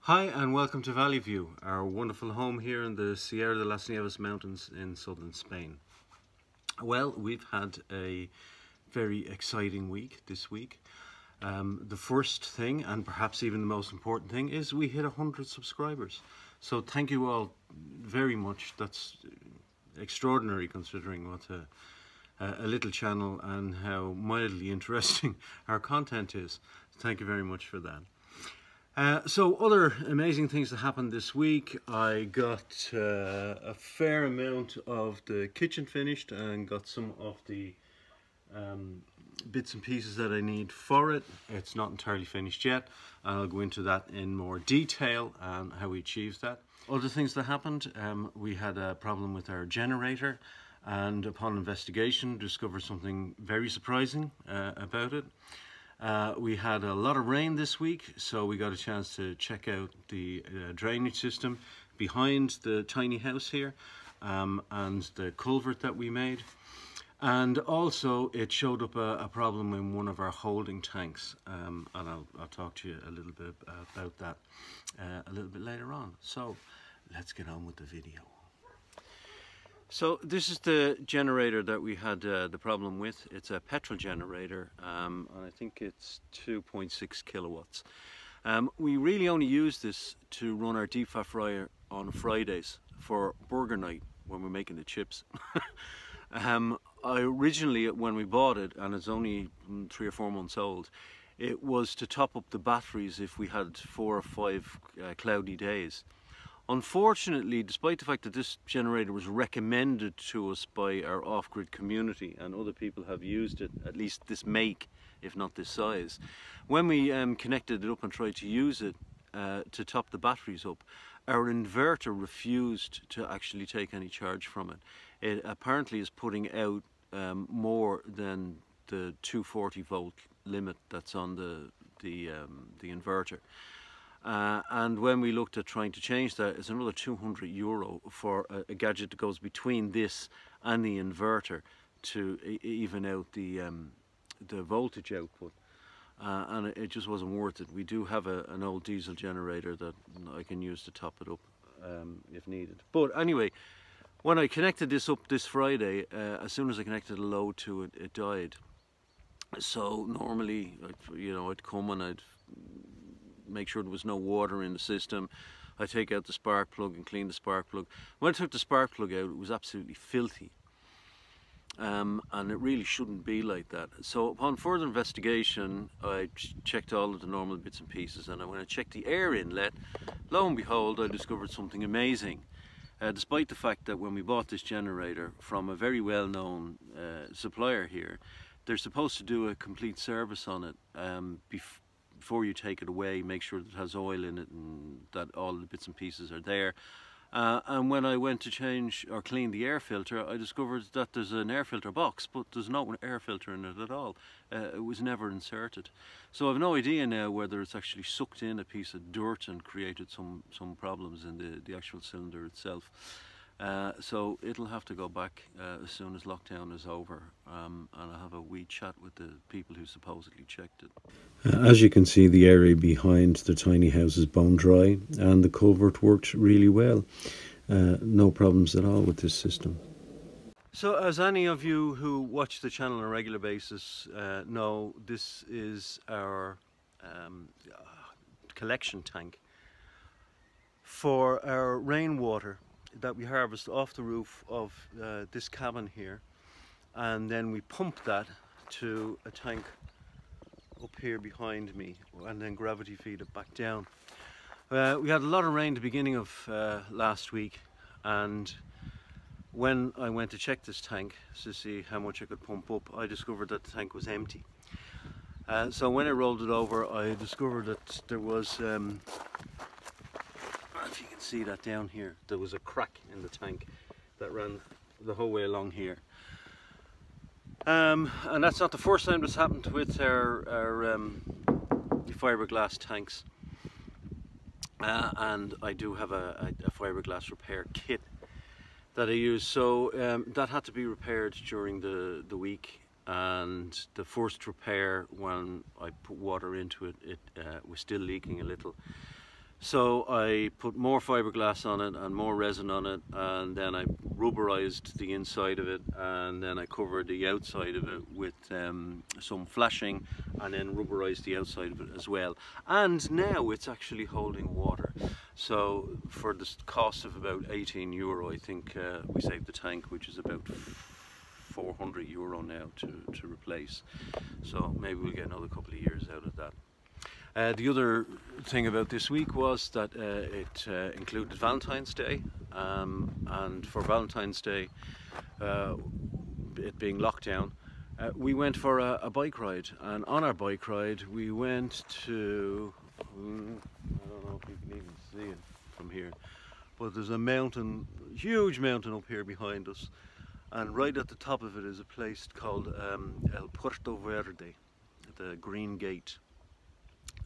Hi and welcome to Valley View, our wonderful home here in the Sierra de las Nieves mountains in southern Spain. Well, we've had a very exciting week this week. The first thing, and perhaps even the most important thing, is we hit 100 subscribers. So thank you all very much. That's extraordinary considering what a little channel and how mildly interesting our content is. Thank you very much for that. So other amazing things that happened this week. I got a fair amount of the kitchen finished and got some of the bits and pieces that I need for it. It's not entirely finished yet, and I'll go into that in more detail and how we achieved that. Other things that happened, we had a problem with our generator, and upon investigation discovered something very surprising about it. We had a lot of rain this week, so we got a chance to check out the drainage system behind the tiny house here, and the culvert that we made. And also it showed up a problem in one of our holding tanks, and I'll talk to you a little bit about that a little bit later on. So let's get on with the video. So this is the generator that we had the problem with. It's a petrol generator, and I think it's 2.6 kilowatts. We really only use this to run our deep fat fryer on Fridays for burger night when we're making the chips. Originally, when we bought it, and it's only 3 or 4 months old, it was to top up the batteries if we had 4 or 5 cloudy days. Unfortunately, despite the fact that this generator was recommended to us by our off-grid community and other people have used it, at least this make, if not this size, when we connected it up and tried to use it to top the batteries up, our inverter refused to actually take any charge from it. It apparently is putting out more than the 240 volt limit that's on the inverter. And when we looked at trying to change that, it's another €200 for a gadget that goes between this and the inverter to even out the voltage output, and it just wasn't worth it. We do have an old diesel generator that I can use to top it up if needed. But anyway, when I connected this up this Friday, as soon as I connected a load to it, it died. So normally, I'd come and I'd make sure there was no water in the system. I take out the spark plug and clean the spark plug. When I took the spark plug out, it was absolutely filthy, and it really shouldn't be like that. So upon further investigation, I checked all of the normal bits and pieces, and when I checked the air inlet, lo and behold, I discovered something amazing. Despite the fact that when we bought this generator from a very well-known supplier here, they're supposed to do a complete service on it before you take it away, make sure that it has oil in it and that all the bits and pieces are there. And when I went to change or clean the air filter, I discovered that there's an air filter box, but there's no air filter in it at all. It was never inserted. So I've no idea now whether it's actually sucked in a piece of dirt and created some problems in the actual cylinder itself. So it'll have to go back as soon as lockdown is over, and I'll have a wee chat with the people who supposedly checked it. As you can see, the area behind the tiny house is bone dry, and the culvert worked really well. No problems at all with this system. So as any of you who watch the channel on a regular basis know, this is our collection tank for our rainwater that we harvest off the roof of this cabin here, and then we pump that to a tank up here behind me and then gravity feed it back down. We had a lot of rain at the beginning of last week, and when I went to check this tank to see how much I could pump up, I discovered that the tank was empty. So when I rolled it over, I discovered that there was if you can see that down here, there was a crack in the tank that ran the whole way along here. And that's not the first time this happened with our fiberglass tanks. And I do have a fiberglass repair kit that I use. So that had to be repaired during the week, and the first repair, when I put water into it, it was still leaking a little. So I put more fiberglass on it and more resin on it, and then I rubberized the inside of it, and then I covered the outside of it with some flashing, and then rubberized the outside of it as well. And now it's actually holding water. So for the cost of about €18, I think we saved the tank, which is about €400 now to replace. So maybe we'll get another couple of years out of that. The other thing about this week was that it included Valentine's Day, and for Valentine's Day, it being lockdown, we went for a bike ride, and on our bike ride we went to, I don't know if you can even see it from here, but there's a mountain, huge mountain up here behind us, and right at the top of it is a place called El Puerto Verde, the Green Gate.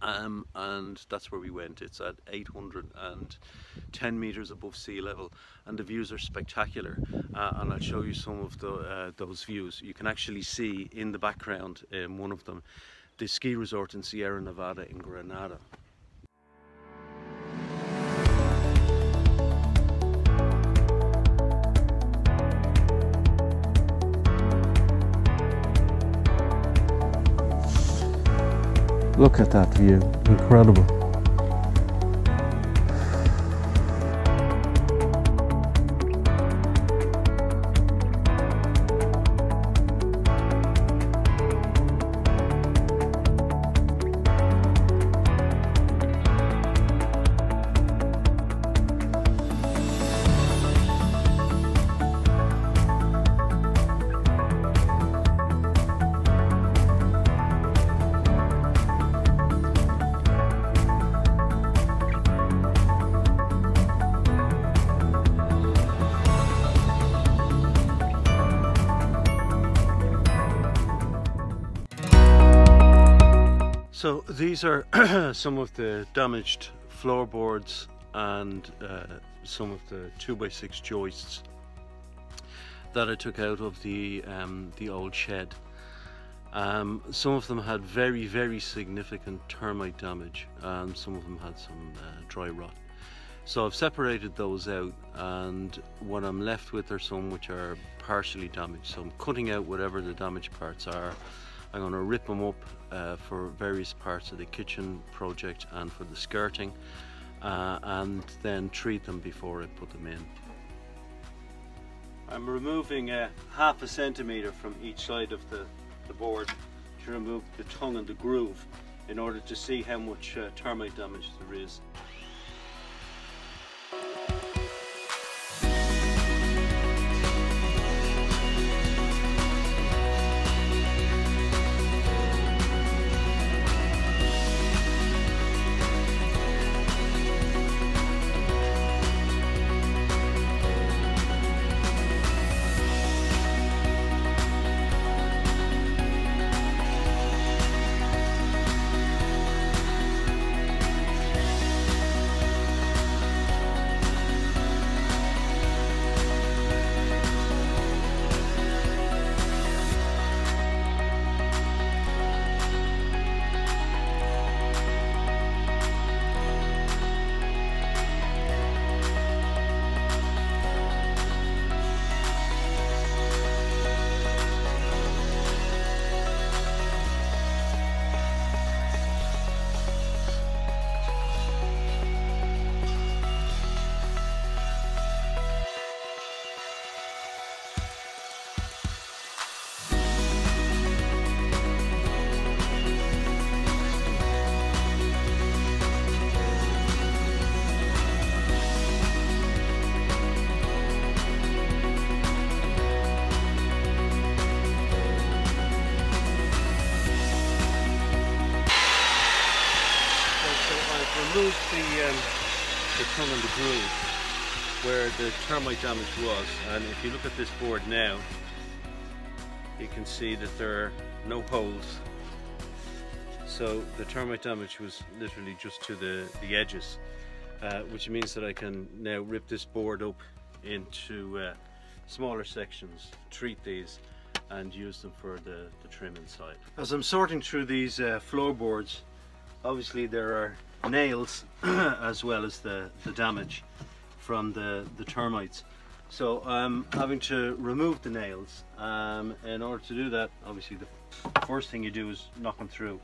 And that's where we went. It's at 810 meters above sea level, and the views are spectacular, and I'll show you some of those views. You can actually see in the background, one of them, the ski resort in Sierra Nevada in Granada. Look at that view, incredible. So these are some of the damaged floorboards and some of the 2x6 joists that I took out of the old shed. Some of them had very significant termite damage, and some of them had some dry rot. So I've separated those out, and what I'm left with are some which are partially damaged. So I'm cutting out whatever the damaged parts are. I'm going to rip them up for various parts of the kitchen project and for the skirting, and then treat them before I put them in. I'm removing half a centimetre from each side of the board to remove the tongue and the groove in order to see how much termite damage there is. Removed the tongue and the groove where the termite damage was, and if you look at this board now, you can see that there are no holes. So the termite damage was literally just to the edges, which means that I can now rip this board up into smaller sections, treat these, and use them for the trim inside. As I'm sorting through these floorboards, obviously there are nails as well as the damage from the termites. So I'm having to remove the nails. In order to do that, obviously the first thing you do is knock them through.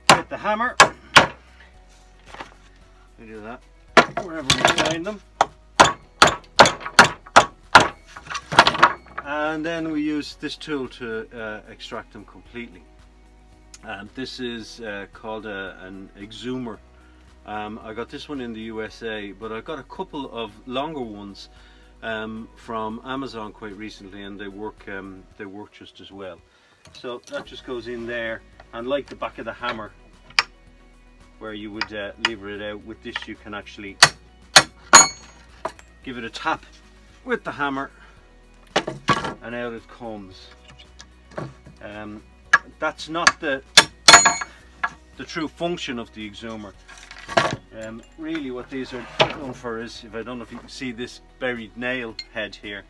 Get the hammer. We do that wherever we find them. And then we use this tool to extract them completely. This is called an exhumer. I got this one in the USA, but I got a couple of longer ones from Amazon quite recently, and they work just as well. So that just goes in there, and like the back of the hammer, where you would lever it out, with this you can actually give it a tap with the hammer, and out it comes. That's not the true function of the exhumer. Really what these are known for is, I don't know if you can see this buried nail head here,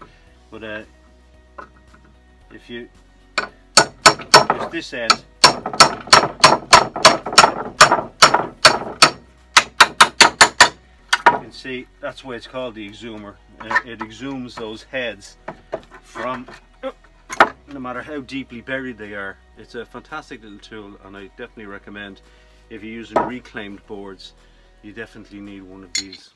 but if you use this end, you can see that's why it's called the exhumer. It exhumes those heads from, no matter how deeply buried they are. It's a fantastic little tool, and I definitely recommend, if you're using reclaimed boards, you definitely need one of these.